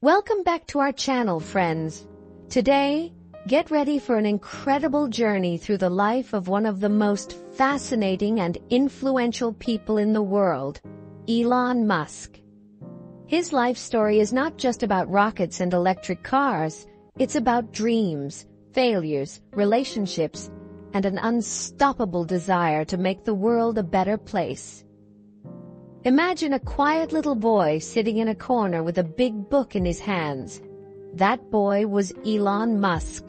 Welcome back to our channel, friends. Today, get ready for an incredible journey through the life of one of the most fascinating and influential people in the world, Elon Musk. His life story is not just about rockets and electric cars. It's about dreams, failures, relationships, and an unstoppable desire to make the world a better place. Imagine a quiet little boy sitting in a corner with a big book in his hands. That boy was Elon Musk.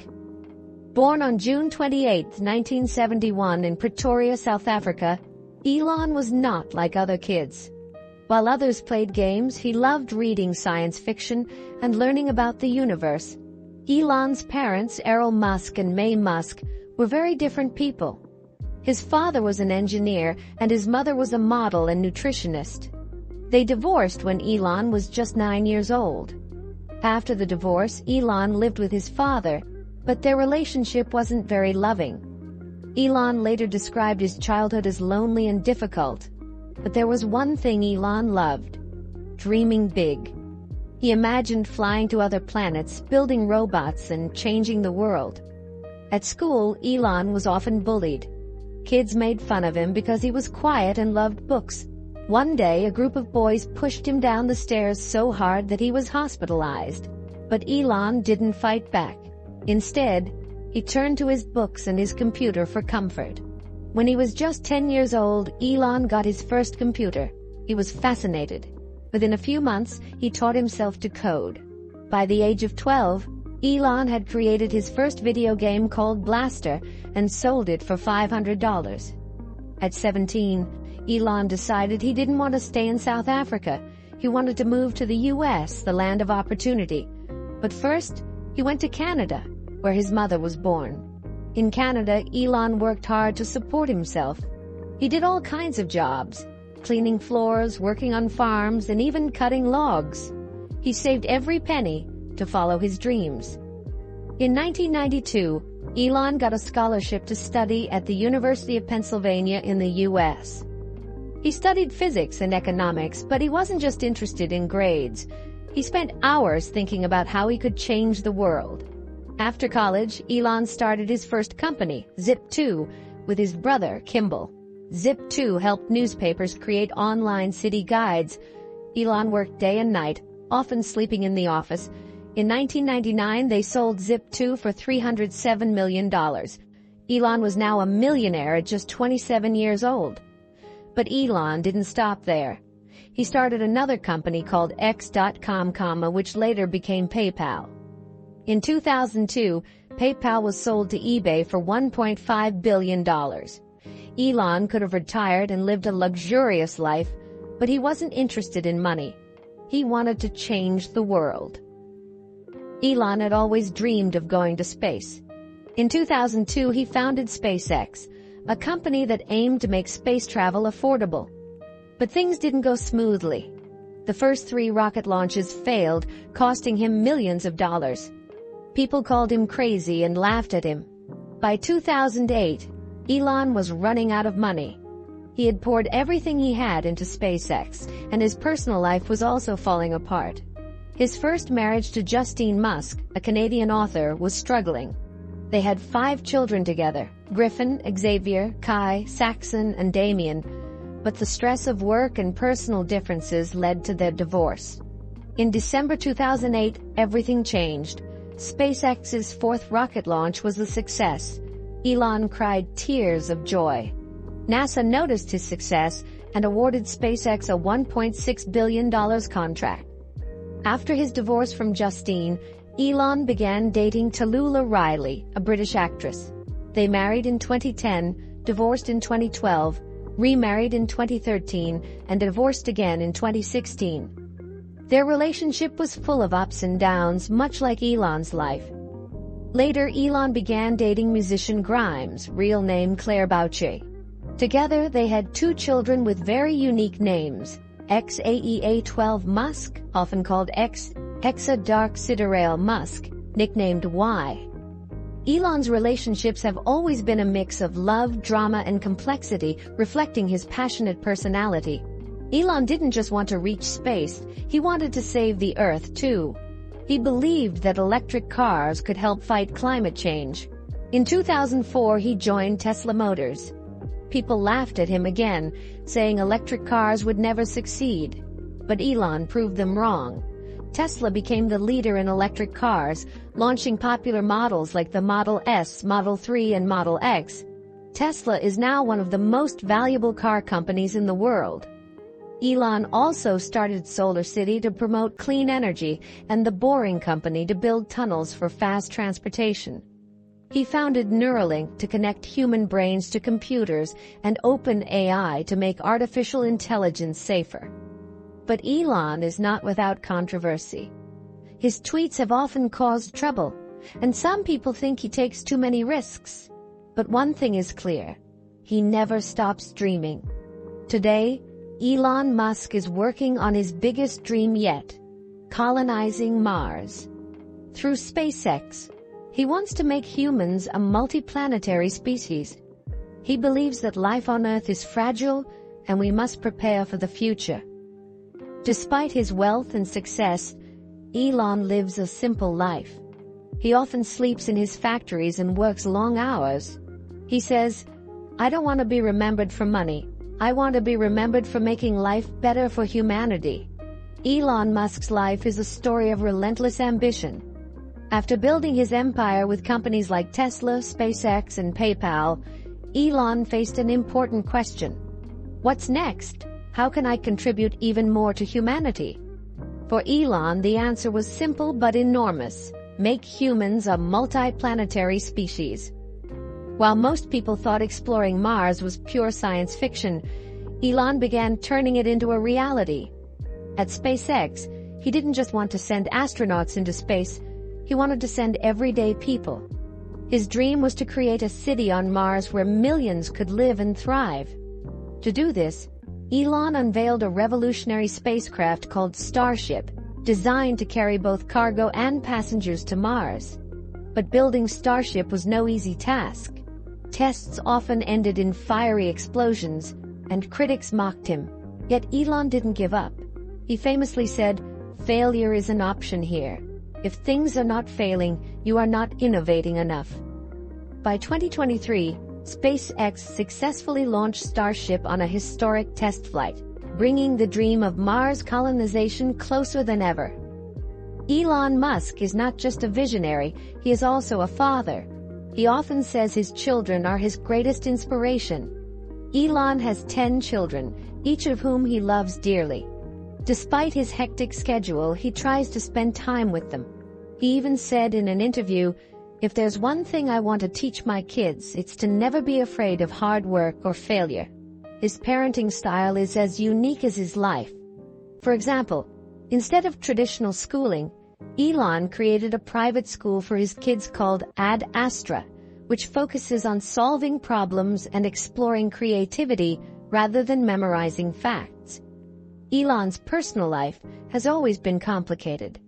Born on June 28, 1971 in Pretoria, South Africa, Elon was not like other kids. While others played games, he loved reading science fiction and learning about the universe. Elon's parents, Elon Musk and May Musk, were very different people. His father was an engineer and his mother was a model and nutritionist. They divorced when Elon was just 9 years old. After the divorce, Elon lived with his father, but their relationship wasn't very loving. Elon later described his childhood as lonely and difficult, but there was one thing Elon loved: dreaming big. He imagined flying to other planets, building robots, and changing the world. At school, Elon was often bullied. Kids made fun of him because he was quiet and loved books. One day, a group of boys pushed him down the stairs so hard that he was hospitalized. But Elon didn't fight back. Instead, he turned to his books and his computer for comfort. When he was just 10 years old, Elon got his first computer. He was fascinated. Within a few months, he taught himself to code. By the age of 12, Elon had created his first video game called Blaster and sold it for $500. At 17, Elon decided he didn't want to stay in South Africa. He wanted to move to the US, the land of opportunity. But first, he went to Canada, where his mother was born. In Canada, Elon worked hard to support himself. He did all kinds of jobs: cleaning floors, working on farms, and even cutting logs. He saved every penny to follow his dreams. In 1992, Elon got a scholarship to study at the University of Pennsylvania in the US. He studied physics and economics, but he wasn't just interested in grades. He spent hours thinking about how he could change the world. After college, Elon started his first company, Zip2, with his brother, Kimball. Zip2 helped newspapers create online city guides. Elon worked day and night, often sleeping in the office. In 1999, they sold Zip2 for $307 million. Elon was now a millionaire at just 27 years old. But Elon didn't stop there. He started another company called X.com, which later became PayPal. In 2002, PayPal was sold to eBay for $1.5 billion. Elon could have retired and lived a luxurious life, but he wasn't interested in money. He wanted to change the world. Elon had always dreamed of going to space. In 2002, he founded SpaceX, a company that aimed to make space travel affordable. But things didn't go smoothly. The first 3 rocket launches failed, costing him millions of dollars. People called him crazy and laughed at him. By 2008, Elon was running out of money. He had poured everything he had into SpaceX, and his personal life was also falling apart. His first marriage to Justine Musk, a Canadian author, was struggling. They had 5 children together: Griffin, Xavier, Kai, Saxon, and Damien. But the stress of work and personal differences led to their divorce. In December 2008, everything changed. SpaceX's 4th rocket launch was a success. Elon cried tears of joy. NASA noticed his success and awarded SpaceX a $1.6 billion contract. After his divorce from Justine, Elon began dating Tallulah Riley, a British actress. They married in 2010, divorced in 2012, remarried in 2013, and divorced again in 2016. Their relationship was full of ups and downs, much like Elon's life. Later, Elon began dating musician Grimes, real name Claire Boucher. Together, they had 2 children with very unique names: XAEA12 Musk, often called X, Hexa Dark Sidereal Musk, nicknamed Y. Elon's relationships have always been a mix of love, drama, and complexity, reflecting his passionate personality. Elon didn't just want to reach space, he wanted to save the Earth too. He believed that electric cars could help fight climate change. In 2004, he joined Tesla Motors. People laughed at him again, saying electric cars would never succeed. But Elon proved them wrong. Tesla became the leader in electric cars, launching popular models like the Model S, Model 3, and Model X. Tesla is now one of the most valuable car companies in the world. Elon also started SolarCity to promote clean energy and the Boring Company to build tunnels for fast transportation. He founded Neuralink to connect human brains to computers and OpenAI to make artificial intelligence safer. But Elon is not without controversy. His tweets have often caused trouble, and some people think he takes too many risks. But one thing is clear: he never stops dreaming. Today, Elon Musk is working on his biggest dream yet: colonizing Mars. Through SpaceX, he wants to make humans a multiplanetary species. He believes that life on Earth is fragile and we must prepare for the future. Despite his wealth and success, Elon lives a simple life. He often sleeps in his factories and works long hours. He says, "I don't want to be remembered for money. I want to be remembered for making life better for humanity." Elon Musk's life is a story of relentless ambition. After building his empire with companies like Tesla, SpaceX, and PayPal, Elon faced an important question. What's next? How can I contribute even more to humanity? For Elon, the answer was simple but enormous: make humans a multiplanetary species. While most people thought exploring Mars was pure science fiction, Elon began turning it into a reality. At SpaceX, he didn't just want to send astronauts into space, he wanted to send everyday people. His dream was to create a city on Mars where millions could live and thrive. To do this, Elon unveiled a revolutionary spacecraft called Starship, designed to carry both cargo and passengers to Mars. But building Starship was no easy task. Tests often ended in fiery explosions, and critics mocked him. Yet Elon didn't give up. He famously said, "Failure is an option here. If things are not failing, you are not innovating enough." By 2023, SpaceX successfully launched Starship on a historic test flight, bringing the dream of Mars colonization closer than ever. Elon Musk is not just a visionary, he is also a father. He often says his children are his greatest inspiration. Elon has 10 children, each of whom he loves dearly. Despite his hectic schedule, he tries to spend time with them. He even said in an interview, "If there's one thing I want to teach my kids, it's to never be afraid of hard work or failure." His parenting style is as unique as his life. For example, instead of traditional schooling, Elon created a private school for his kids called Ad Astra, which focuses on solving problems and exploring creativity rather than memorizing facts. Elon's personal life has always been complicated.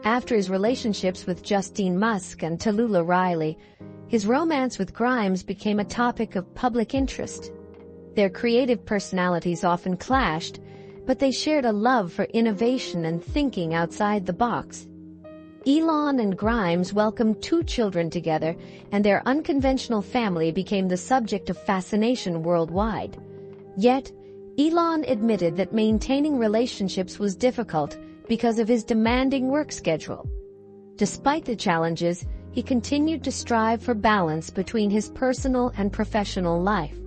After his relationships with Justine Musk and Tallulah Riley, his romance with Grimes became a topic of public interest. Their creative personalities often clashed, but they shared a love for innovation and thinking outside the box. Elon and Grimes welcomed 2 children together, and their unconventional family became the subject of fascination worldwide. Yet, Elon admitted that maintaining relationships was difficult because of his demanding work schedule. Despite the challenges, he continued to strive for balance between his personal and professional life.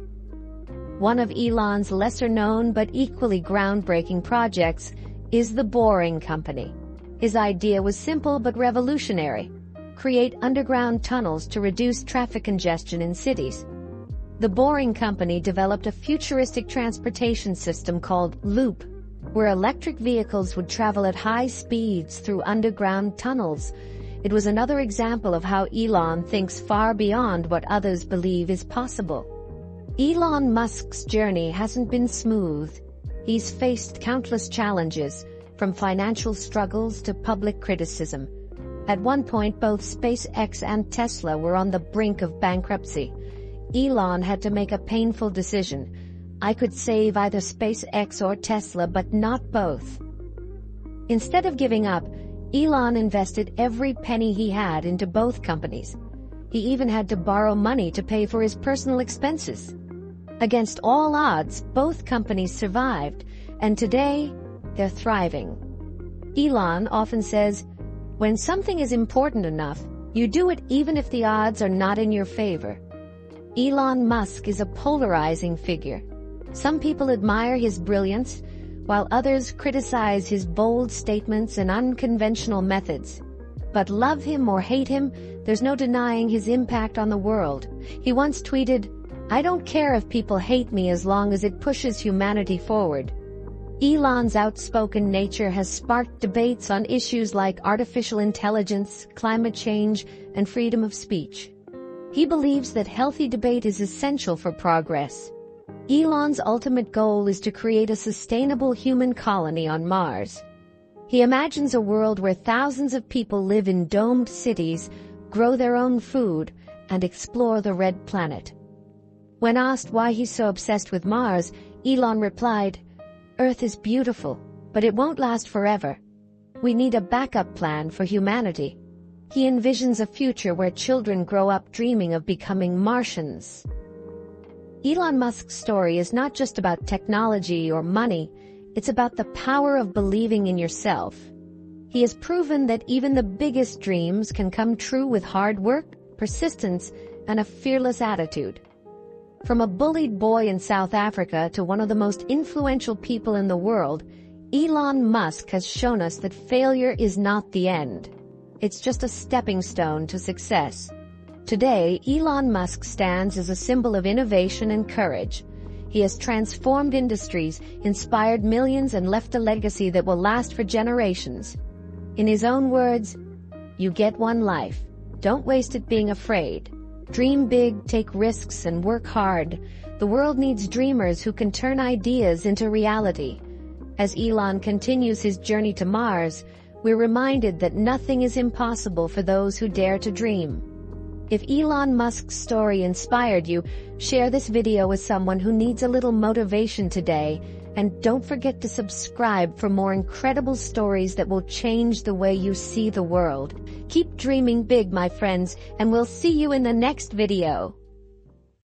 One of Elon's lesser-known but equally groundbreaking projects is the Boring Company. His idea was simple but revolutionary: create underground tunnels to reduce traffic congestion in cities. The Boring Company developed a futuristic transportation system called Loop, where electric vehicles would travel at high speeds through underground tunnels. It was another example of how Elon thinks far beyond what others believe is possible. Elon Musk's journey hasn't been smooth. He's faced countless challenges, from financial struggles to public criticism. At one point, both SpaceX and Tesla were on the brink of bankruptcy. Elon had to make a painful decision. "I could save either SpaceX or Tesla, but not both." Instead of giving up, Elon invested every penny he had into both companies. He even had to borrow money to pay for his personal expenses. Against all odds, both companies survived, and today, they're thriving. Elon often says, "When something is important enough, you do it even if the odds are not in your favor." Elon Musk is a polarizing figure. Some people admire his brilliance, while others criticize his bold statements and unconventional methods. But love him or hate him, there's no denying his impact on the world. He once tweeted, "I don't care if people hate me as long as it pushes humanity forward." Elon's outspoken nature has sparked debates on issues like artificial intelligence, climate change, and freedom of speech. He believes that healthy debate is essential for progress. Elon's ultimate goal is to create a sustainable human colony on Mars. He imagines a world where thousands of people live in domed cities, grow their own food, and explore the red planet. When asked why he's so obsessed with Mars, Elon replied, "Earth is beautiful, but it won't last forever. We need a backup plan for humanity." He envisions a future where children grow up dreaming of becoming Martians. Elon Musk's story is not just about technology or money, it's about the power of believing in yourself. He has proven that even the biggest dreams can come true with hard work, persistence, and a fearless attitude. From a bullied boy in South Africa to one of the most influential people in the world, Elon Musk has shown us that failure is not the end. It's just a stepping stone to success. Today, Elon Musk stands as a symbol of innovation and courage. He has transformed industries, inspired millions, and left a legacy that will last for generations. In his own words, "You get one life. Don't waste it being afraid. Dream big, take risks, and work hard. The world needs dreamers who can turn ideas into reality." As Elon continues his journey to Mars, we're reminded that nothing is impossible for those who dare to dream. If Elon Musk's story inspired you, share this video with someone who needs a little motivation today, and don't forget to subscribe for more incredible stories that will change the way you see the world. Keep dreaming big, my friends, and we'll see you in the next video.